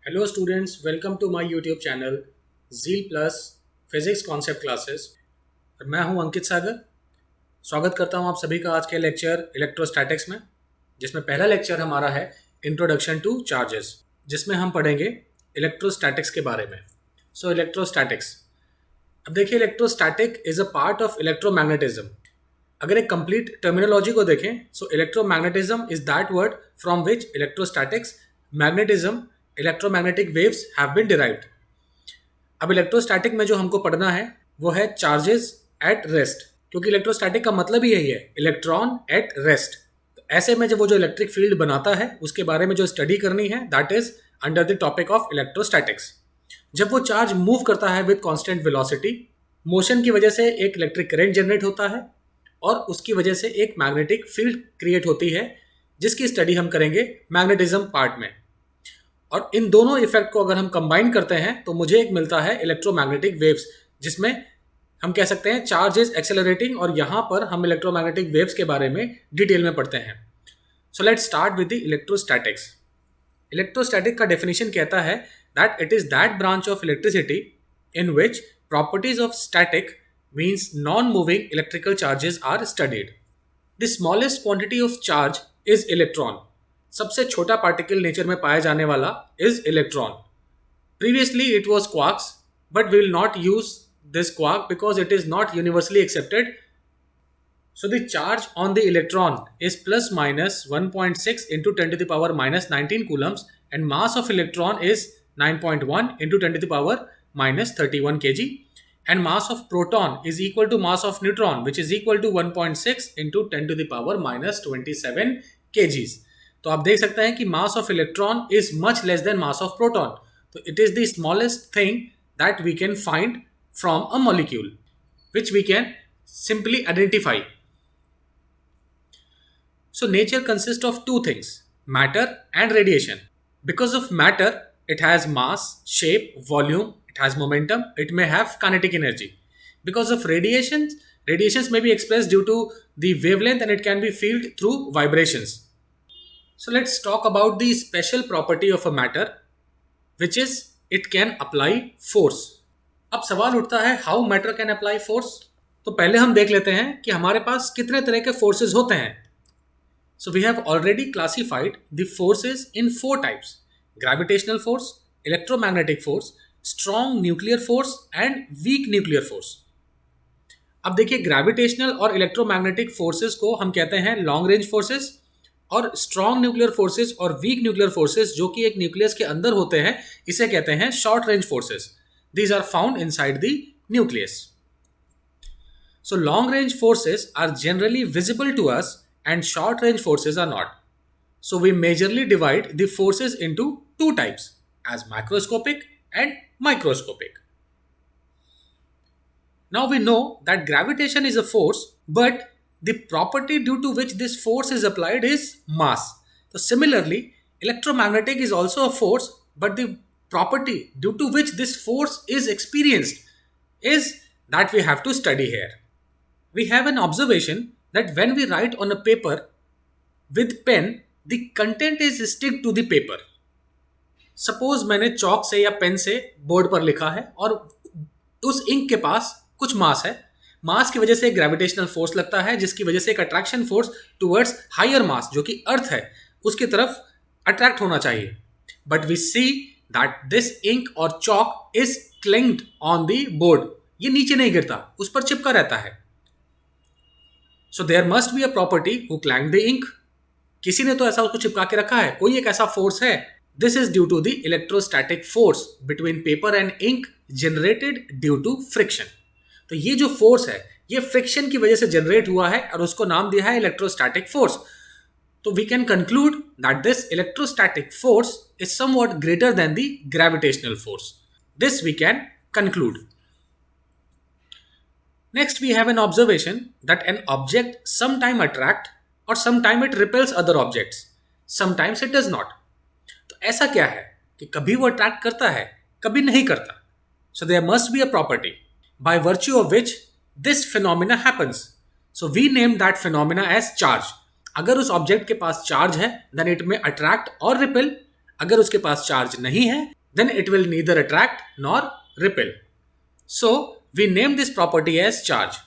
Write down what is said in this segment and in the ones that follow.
Hello students, welcome to my YouTube channel Zeal plus physics concept classes. मैं हूं अंकित सागर। स्वागत करता हूं आप सभी का आज के लेक्चर इलेक्ट्रोस्टैटिक्स में, जिसमें पहला लेक्चर हमारा है इंट्रोडक्शन टू चार्जेस, जिसमें हम पढ़ेंगे इलेक्ट्रोस्टैटिक्स के बारे में। इलेक्ट्रोस्टैटिक्स, अब देखिए, electrostatic is a part of electromagnetism. अगर एक कंप्लीट टर्मिनोलॉजी को देखें, electromagnetism is that word from which electrostatics, magnetism, electromagnetic waves have been derived. अब इलेक्ट्रोस्टैटिक में जो हमको पढ़ना है वो है चार्जेस एट रेस्ट, क्योंकि इलेक्ट्रोस्टैटिक का मतलब ही यही है, इलेक्ट्रॉन एट रेस्ट। तो ऐसे में जब वो जो इलेक्ट्रिक फील्ड बनाता है उसके बारे में जो स्टडी करनी है, that is under the topic of electrostatics. जब वो चार्ज मूव करता है विद कांस्टेंट वेलोसिटी, मोशन की वजह से एक इलेक्ट्रिक करंट जनरेट होता है और उसकी वजह से एक मैग्नेटिक फील्ड क्रिएट होती है, जिसकी स्टडी हम करेंगे मैग्नेटिज्म पार्ट में। और इन दोनों इफेक्ट को अगर हम कंबाइन करते हैं तो मुझे एक मिलता है इलेक्ट्रोमैग्नेटिक वेव्स, जिसमें हम कह सकते हैं चार्ज इज एक्सेलरेटिंग, और यहां पर हम इलेक्ट्रोमैग्नेटिक वेव्स के बारे में डिटेल में पढ़ते हैं। So let's start with the electrostatics. Electrostatic का डेफिनेशन कहता है that it is that branch of electricity in which properties of static means non moving electrical charges are studied. The smallest quantity of charge is electron. सबसे छोटा particle nature में पाया जाने वाला is electron. Previously it was quarks, but we will not use this quark because it is not universally accepted. So the charge on the electron is plus minus 1.6 into 10 to the power minus 19 coulombs, and mass of electron is 9.1 into 10 to the power minus 31 kg, and mass of proton is equal to mass of neutron, which is equal to 1.6 into 10 to the power minus 27 kgs. तो आप देख सकते हैं कि mass of electron is much less than mass of proton. तो it is the smallest thing that we can find from a molecule, which we can simply identify. So nature consists of two things, matter and radiation. Because of matter, it has mass, shape, volume, it has momentum, it may have kinetic energy. Because of radiations may be expressed due to the wavelength, and it can be felt through vibrations. So let's talk about the special property of a matter, which is it can apply force. अब सवाल उठता है, how matter can apply force? तो पहले हम देख लेते हैं कि हमारे पास कितने तरह के forces होते हैं. So we have already classified the forces in four types: gravitational force, electromagnetic force, strong nuclear force and weak nuclear force. अब देखिए, ग्रेविटेशनल और इलेक्ट्रोमैग्नेटिक फोर्सेस को हम कहते हैं लॉन्ग रेंज फोर्सेस, और स्ट्रॉन्ग न्यूक्लियर फोर्सेस और वीक न्यूक्लियर फोर्सेस जो कि एक न्यूक्लियस के अंदर होते हैं, इसे कहते हैं short range forces. These are found inside the nucleus. So long range forces are generally visible to us and short range forces are not. So we majorly divide the forces into two types, as macroscopic and microscopic. Now we know that gravitation is a force, but the property due to which this force is applied is mass. So similarly, electromagnetic is also a force, but the property due to which this force is experienced is that we have to study here. We have an observation that when we write on a paper with pen, the content is stick to the paper. Suppose मैंने चौक से या pen से board पर लिखा है और उस ink के पास कुछ मास है. मास की वजह से एक ग्रेविटेशनल फोर्स लगता है, जिसकी वजह से एक attraction force towards higher mass, जो कि अर्थ है, उसकी तरफ अट्रैक्ट होना चाहिए. But we see that this ink और chalk is clinged on the board. ये नीचे नहीं गिरता, उस पर चिपका रहता है. So there must be a property who clanged the ink. किसी ने तो ऐसा उसको चिपका के रखा है, कोई एक ऐसा फोर्स है. This is due to the electrostatic force between paper and ink generated due to friction. तो ये जो फोर्स है, ये फ्रिक्शन की वजह से जनरेट हुआ है और उसको नाम दिया है इलेक्ट्रोस्टैटिक फोर्स. तो we can conclude that this electrostatic force is somewhat greater than the gravitational force. This we can conclude. Next, we have an observation that an object sometime attract or sometime it repels other objects. Sometimes it does not. तो ऐसा क्या है कि कभी वो attract करता है, कभी नहीं करता. So there must be a property by virtue of which this phenomena happens. So we name that phenomena as charge. अगर उस ऑब्जेक्ट के पास चार्ज है, then it may attract or repel. अगर उसके पास चार्ज नहीं है, then it will neither attract nor repel. So we name this property as charge,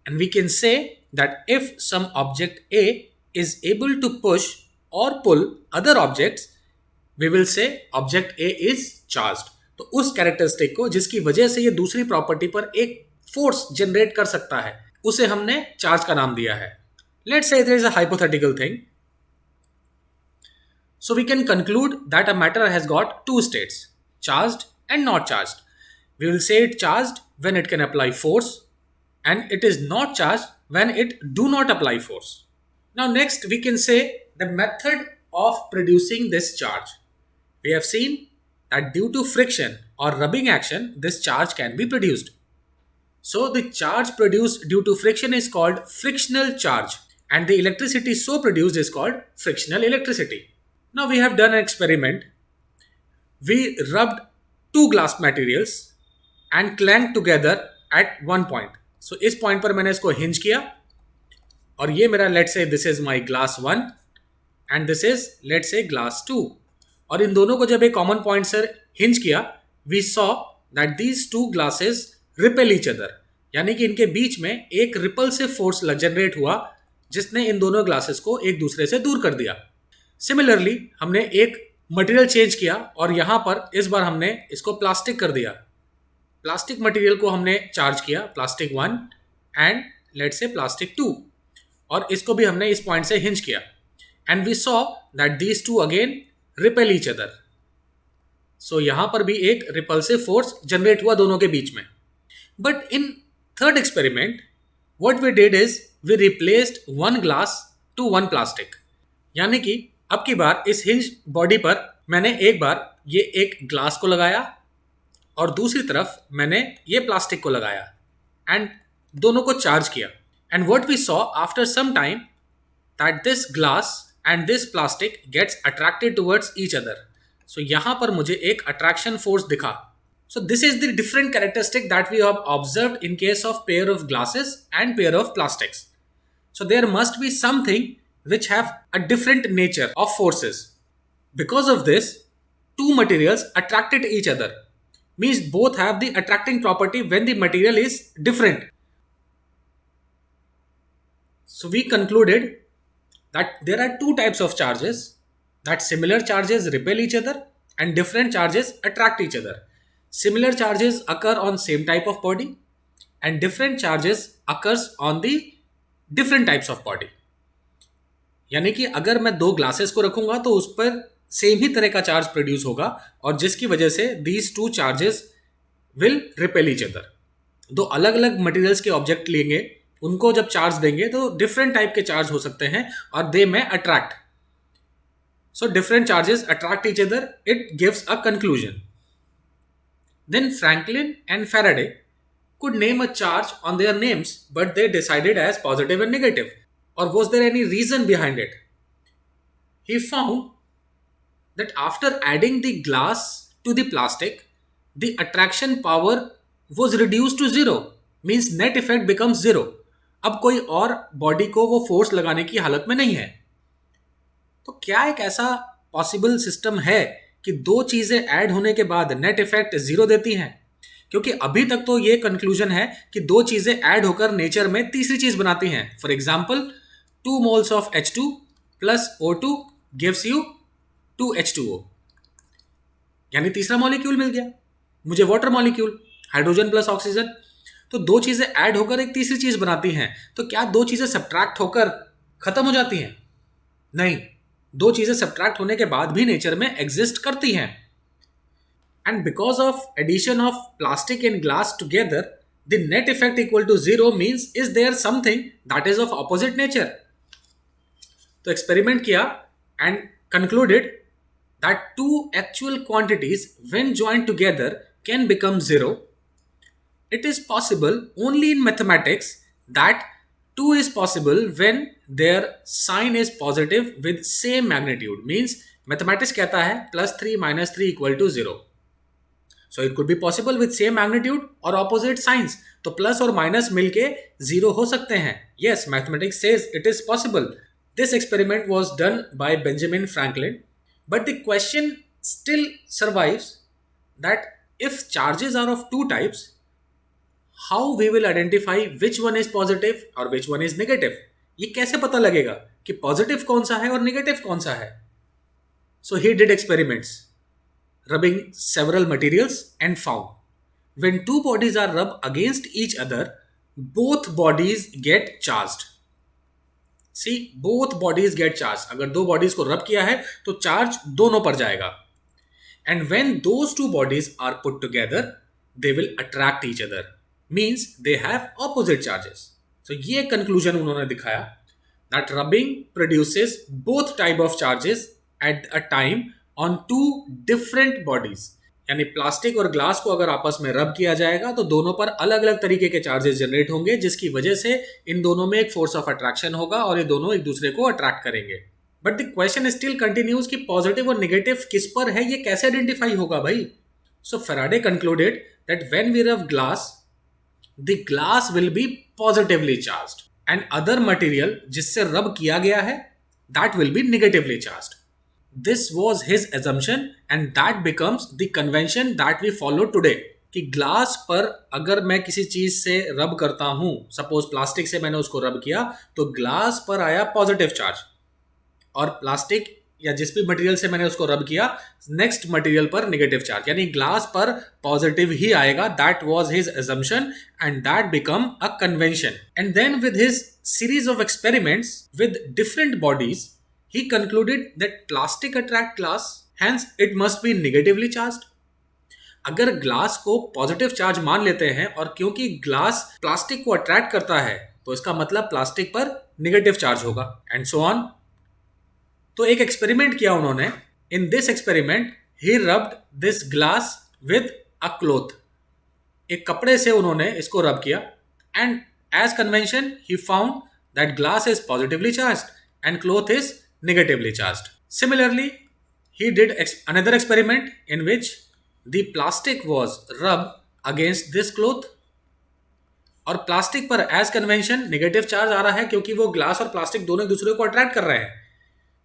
and we can say that if some object A is able to push or pull other objects, we will say object A is charged. तो उस characteristic को जिसकी वजह से ये दूसरी property पर एक फोर्स जनरेट कर सकता है, उसे हमने चार्ज का नाम दिया है. Let's say there is a hypothetical thing. So we can conclude that a matter has got two states, charged and not charged. We will say it charged when it can apply force, and it is not charged when it do not apply force. Now next we can say the method of producing this charge. We have seen that due to friction or rubbing action, this charge can be produced. So the charge produced due to friction is called frictional charge, and the electricity so produced is called frictional electricity. Now we have done an experiment. We rubbed two glass materials and clanked together at one point. So इस point पर मैंने इसको hinge किया, और ये मेरा let's say this is my glass 1 and this is let's say glass 2. और इन दोनों को जब एक common point से hinge किया, we saw that these two glasses repel each other. यानी कि इनके बीच में एक repulsive force जनरेट हुआ जिसने इन दोनों ग्लासेस को एक दूसरे से दूर कर दिया. सिमिलरली हमने एक मटेरियल चेंज किया और यहाँ पर इस बार हमने इसको प्लास्टिक कर दिया. प्लास्टिक मटेरियल को हमने चार्ज किया, plastic 1 and let's say plastic 2, और इसको भी हमने इस पॉइंट से हिंज किया, and we saw that these two again repel each other. So यहाँ पर भी एक रिपल्सिव फोर्स जनरेट हुआ दोनों के बीच में. But in third experiment what we did is we replaced one glass to one plastic. यानी कि अब की बार इस हिंज बॉडी पर मैंने एक बार ये एक ग्लास को लगाया और दूसरी तरफ मैंने ये प्लास्टिक को लगाया एंड दोनों को चार्ज किया. And what we saw after some time that this glass and this plastic gets attracted towards each other. So यहाँ पर मुझे एक अट्रैक्शन फोर्स दिखा. So this is the different characteristic that we have observed in case of pair of glasses and pair of plastics. So there must be something which have a different nature of forces. Because of this, two materials attracted each other. Means both have the attracting property when the material is different. So we concluded that there are two types of charges, that similar charges repel each other and different charges attract each other. Similar charges occur on same type of body and different charges occurs on the different types of body. यानी कि अगर मैं दो glasses को रखूंगा तो उस पर सेम ही तरह का चार्ज प्रोड्यूस होगा, और जिसकी वजह से these two charges will repel each other. दो अलग अलग मटेरियल्स के ऑब्जेक्ट लेंगे, उनको जब चार्ज देंगे तो डिफरेंट टाइप के चार्ज हो सकते हैं और they may attract. So different charges attract each other. It gives a conclusion. Then Franklin and Faraday could name a charge on their names, but they decided as positive and negative. Or was there any reason behind it? He found that after adding the glass to the plastic, the attraction power was reduced to zero. Means net effect becomes zero. अब कोई और body को वो force लगाने की हालत में नहीं है. तो क्या एक ऐसा पॉसिबल सिस्टम है कि दो चीजें ऐड होने के बाद नेट इफेक्ट जीरो देती हैं? क्योंकि अभी तक तो ये कंक्लूजन है कि दो चीजें ऐड होकर नेचर में तीसरी चीज बनाती हैं. For example 2 moles of H2 plus O2 gives you 2 H2O. यानी तीसरा मॉलिक्यूल मिल गया मुझे, water molecule, hydrogen plus oxygen. तो दो चीजें ऐड होकर एक तीसरी चीज बनाती हैं. तो क्या दो चीजें सब्ट्रैक्ट होकर खत्म हो जाती हैं? नहीं, दो चीजें सब्ट्रैक्ट होने के बाद भी नेचर में एग्जिस्ट करती हैं. And because of addition of plastic and glass together, the net effect equal to zero means is there something that is of opposite nature. तो एक्सपेरिमेंट किया and concluded that two actual quantities when joined together can become zero. It is possible only in mathematics that 2 is possible when their sign is positive with same magnitude. Means mathematics कहता है +3 - 3 equal to 0. So it could be possible with same magnitude or opposite signs. तो plus और minus मिलके zero हो सकते हैं. Yes, mathematics says it is possible. This experiment was done by Benjamin Franklin. But the question still survives that if charges are of two types, how we will identify which one is positive और which one is negative? ये कैसे पता लगेगा कि positive कौन सा है और नेगेटिव कौन सा है? So he did experiments rubbing several materials and found when two bodies are rubbed against each other, both bodies get charged. See, both bodies get charged. अगर दो bodies को rub किया है तो चार्ज दोनों पर जाएगा. And when those two bodies are put together, they will attract each other. Means they have opposite charges. So ये conclusion उन्होंने दिखाया that rubbing produces both type of charges at a time on two different bodies. यानी plastic और glass को अगर आपस में रब किया जाएगा तो दोनों पर अलग अलग तरीके के चार्जेस जनरेट होंगे, जिसकी वजह से इन दोनों में एक फोर्स ऑफ अट्रैक्शन होगा और ये दोनों एक दूसरे को अट्रैक्ट करेंगे. But the question still continues कि पॉजिटिव और नेगेटिव किस पर है, ये कैसे आइडेंटिफाई होगा भाई? So Faraday concluded that when we rub glass, the glass will be positively charged and other material जिससे रब किया गया है that will be negatively charged. This was his assumption and that becomes the convention that we follow today. कि glass पर अगर मैं किसी चीज से रब करता हूं, सपोज प्लास्टिक से मैंने उसको रब किया तो ग्लास पर आया पॉजिटिव चार्ज, और प्लास्टिक या जिस भी मटेरियल से मैंने उसको रब किया नेक्स्ट मटेरियल पर नेगेटिव चार्ज, यानी ग्लास पर पॉजिटिव ही आएगा. That was his assumption and that become a convention. And then with his series of experiments with different bodies, he concluded that plastic attract glass, hence it must be negatively charged. अगर glass को positive charge मान लेते हैं और क्योंकि glass plastic को attract करता है तो इसका मतलब प्लास्टिक पर नेगेटिव चार्ज होगा, एंड सो ऑन. तो एक एक्सपेरिमेंट किया उन्होंने. In this experiment he rubbed this glass with a cloth. एक कपड़े से उन्होंने इसको रब किया and as convention he found that glass is positively charged and cloth is negatively charged. Similarly, he did another experiment in which the plastic was rubbed against this cloth, और plastic पर as convention negative charge आ रहा है क्योंकि वो glass और plastic दोनों एक दूसरे को अट्रैक्ट कर रहे हैं.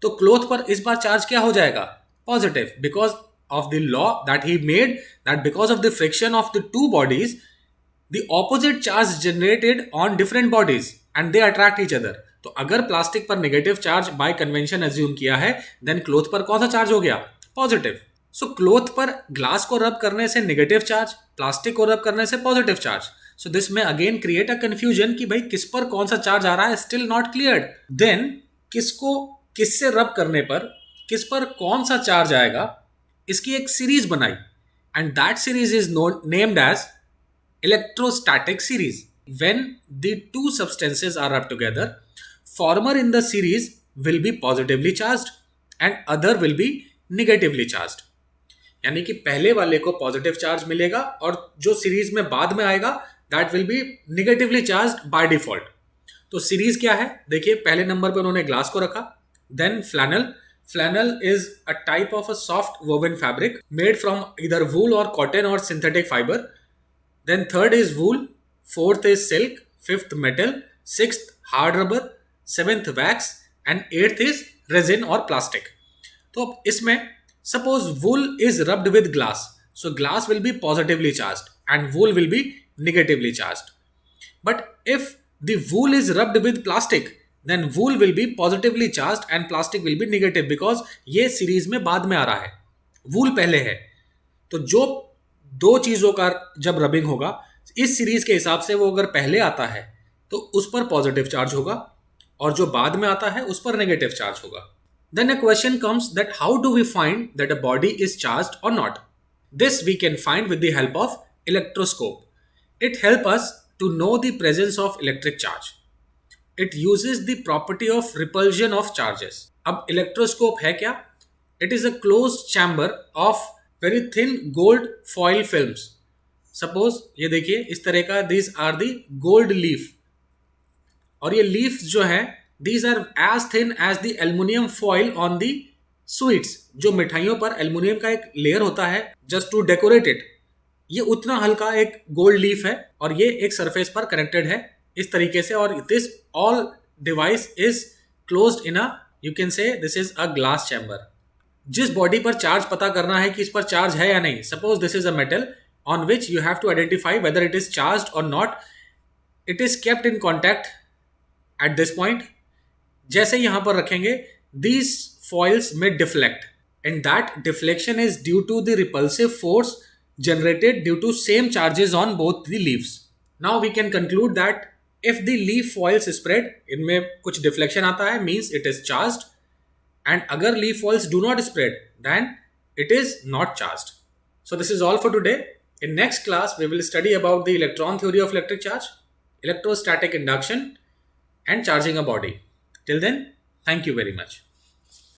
तो क्लोथ पर इस बार चार्ज क्या हो जाएगा? Positive, because of the law that he made that because of the friction of the two bodies the opposite charge generated on different bodies and they attract each other. तो अगर plastic पर negative charge by convention assume किया है, then cloth पर कौन सा charge हो गया? पॉजिटिव. सो क्लोथ पर ग्लास को रब करने से नेगेटिव चार्ज, प्लास्टिक को रब करने से पॉजिटिव चार्ज. सो दिस में अगेन क्रिएट अ कंफ्यूजन कि भाई किस पर कौन सा चार्ज आ रहा है, स्टिल नॉट क्लियर्ड. देन किसको किससे रब करने पर किस पर कौन सा चार्ज आएगा, इसकी एक सीरीज बनाई and that series is named as electrostatic series. When the two substances are rub together, former in the series will be positively charged and other will be negatively charged. यानी कि पहले वाले को positive charge मिलेगा और जो series में बाद में आएगा that will be negatively charged by default. तो सीरीज क्या है देखिए, पहले नंबर पे उन्होंने ग्लास को रखा, then flannel. Flannel is a type of a soft woven fabric made from either wool और कॉटन और synthetic fibre. Then third is wool, fourth is silk, fifth metal, sixth hard rubber, seventh wax and eighth is resin और plastic. तो अब इसमें suppose wool is rubbed with glass, so glass will be positively charged and wool will be negatively charged. But if the wool is rubbed with plastic, then wool will be positively charged and plastic will be negative, because ये series में बाद में आ रहा है, वूल पहले है. तो जो दो चीजों का जब रबिंग होगा इस सीरीज के हिसाब से, वो अगर पहले आता है तो उस पर पॉजिटिव चार्ज होगा और जो बाद में आता है उस पर नेगेटिव चार्ज होगा. Then a question comes that how do we find that a body is charged और not? This we can find with the help of electroscope. It help us to know the presence of electric charge. It uses the property of repulsion of charges. अब electroscope है क्या? It is a closed chamber of very thin gold foil films. Suppose ये देखिए इस तरह का, these are the gold leaf, और ये लीफ जो है these are as thin as the aluminium foil on the sweets. जो मिठाइयों पर एल्युमिनियम का एक लेयर होता है जस्ट टू डेकोरेट इट, ये उतना हल्का एक गोल्ड लीफ है और ये एक सरफेस पर कनेक्टेड है इस तरीके से. और this all device is closed in a, you can say this is a glass chamber. जिस बॉडी पर चार्ज पता करना है कि इस पर चार्ज है या नहीं, suppose this is a metal on which you have to identify whether it is charge और not, it is kept in contact at this point. जैसे यहां पर रखेंगे, these foils may deflect, and that deflection is due to the repulsive force generated due to same charges on both the leaves. Now we can conclude that if the leaf foils spread, इनमें कुछ deflection आता है, means it is charged, and अगर leaf foils do not spread, then it is not charged. So this is all for today. In next class, we will study about the electron theory of electric charge, electrostatic induction, and charging a body. Till then, thank you very much.